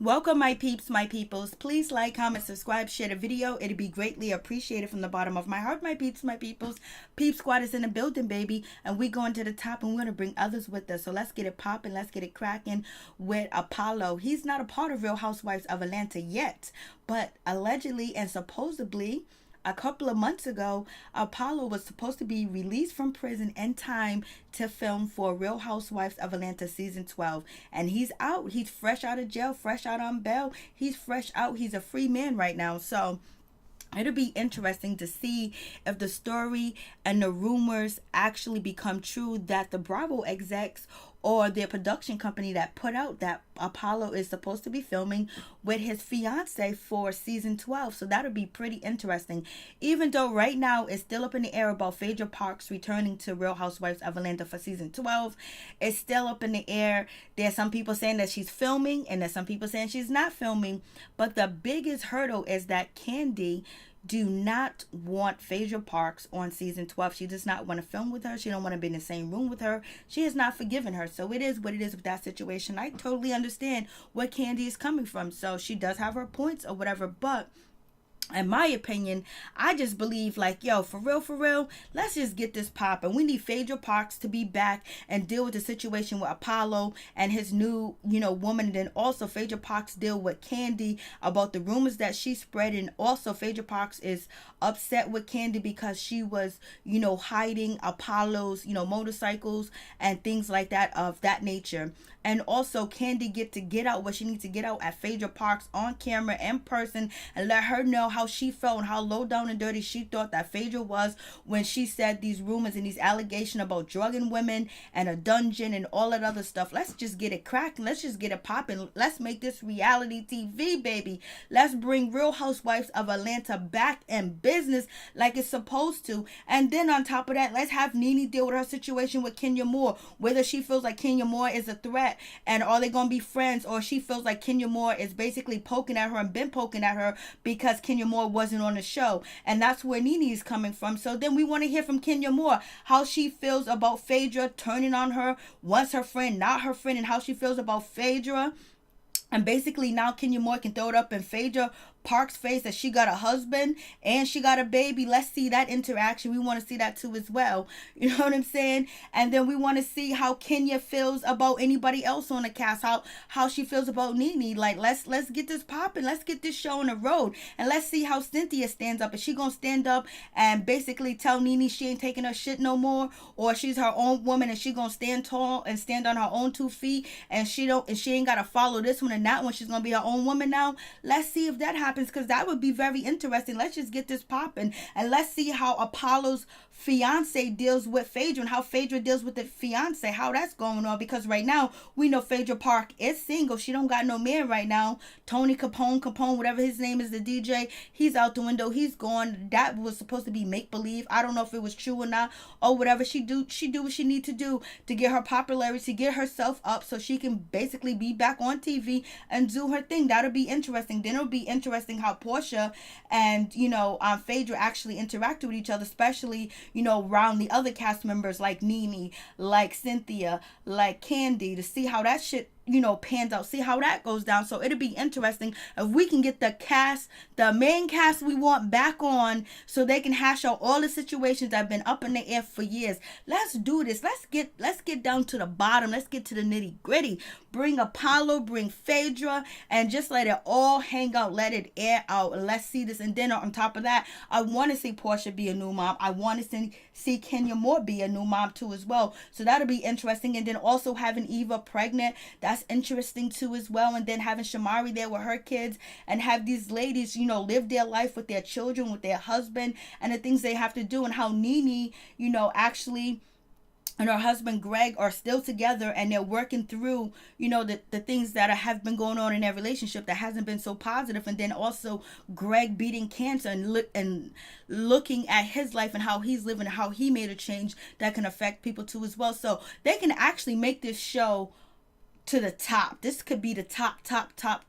Welcome, my peeps, my peoples. Please like, comment, subscribe, share the video. It'd be greatly appreciated from the bottom of my heart, my peeps, my peoples. Peep Squad is in the building, baby. And we going to the top and we're going to bring others with us. So let's get it popping. Let's get it cracking with Apollo. He's not a part of Real Housewives of Atlanta yet. But allegedly and supposedly, a couple of months ago, Apollo was supposed to be released from prison in time to film for Real Housewives of Atlanta season 12. And he's out. He's fresh out of jail, fresh out on bail. He's fresh out. He's a free man right now. So it'll be interesting to see if the story and the rumors actually become true that the Bravo execs or their production company that put out that Apollo is supposed to be filming with his fiance for season 12. So that'll be pretty interesting. Even though right now it's still up in the air about Phaedra Parks returning to Real Housewives of Atlanta for season 12. It's still up in the air. There's some people saying that she's filming and there's some people saying she's not filming. But the biggest hurdle is that Kandi do not want Phaedra Parks on season 12. She does not want to film with her. She don't want to be in the same room with her. She has not forgiven her. So it is what it is with that situation. I totally understand where Kandi is coming from. So she does have her points or whatever, but in my opinion, I just believe like, yo, for real, let's just get this popping. We need Phaedra Parks to be back and deal with the situation with Apollo and his new, woman. And then also Phaedra Parks deal with Kandi about the rumors that she spread. And also Phaedra Parks is upset with Kandi because she was, hiding Apollo's, motorcycles and things like that of that nature. And also Kandi get out what she needs to get out at Phaedra Parks on camera in person and let her know how she felt and how low down and dirty she thought that Phaedra was when she said these rumors and these allegations about drugging women and a dungeon and all that other stuff. Let's just get it cracking. Let's just get it popping. Let's make this reality TV, baby. Let's bring Real Housewives of Atlanta back in business like it's supposed to. And then on top of that, let's have Nene deal with her situation with Kenya Moore, whether she feels like Kenya Moore is a threat and are they going to be friends, or she feels like Kenya Moore is basically poking at her and been poking at her because Kenya Moore wasn't on the show. And that's where Nene is coming from. So then we want to hear from Kenya Moore how she feels about Phaedra turning on her, once her friend, not her friend, and how she feels about Phaedra. And basically now Kenya Moore can throw it up in Phaedra Parks' face that she got a husband and she got a baby. Let's see that interaction. We want to see that too as well. You know what I'm saying? And then we want to see how Kenya feels about anybody else on the cast. How she feels about Nene. Like let's get this popping. Let's get this show on the road. And let's see how Cynthia stands up. Is she gonna stand up and basically tell Nene she ain't taking her shit no more? Or she's her own woman and she gonna stand tall and stand on her own 2 feet and she ain't gotta follow this one and that one. She's gonna be her own woman now. Let's see if that happens, because that would be very interesting. Let's just get this popping and let's see how Apollo's fiance deals with Phaedra and how Phaedra deals with the fiance, how that's going on, because right now we know Phaedra Park is single. She don't got no man right now. Tony Capone, whatever his name is, the DJ, he's out the window. He's gone. That was supposed to be make-believe. I don't know if it was true or not or whatever. She do what she need to do to get her popularity, to get herself up so she can basically be back on TV and do her thing. That'll be interesting. Then it'll be interesting how Porsha and Phaedra actually interacted with each other, especially around the other cast members like Nene, like Cynthia, like Kandi, to see how that shit pans out, see how that goes down. So it'll be interesting if we can get the main cast we want back on so they can hash out all the situations that have been up in the air for years. Let's do this. Let's get down to the bottom. Let's get to the nitty gritty. Bring Apollo, bring Phaedra, and just let it all hang out. Let it air out. Let's see this. And then on top of that, I want to see Porsha be a new mom. I want to see Kenya Moore be a new mom too as well. So that'll be interesting. And then also having Eva pregnant. That's interesting too as well. And then having Shamari there with her kids and have these ladies, live their life with their children, with their husband, and the things they have to do, and how Nene, actually and her husband Greg are still together and they're working through, the things that have been going on in their relationship that hasn't been so positive. And then also Greg beating cancer and looking at his life and how he's living and how he made a change that can affect people too as well. So they can actually make this show to the top. This could be the top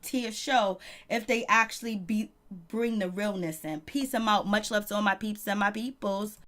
tier show if they actually bring the realness in. Peace. I'm out. Much love to all my peeps and my peoples.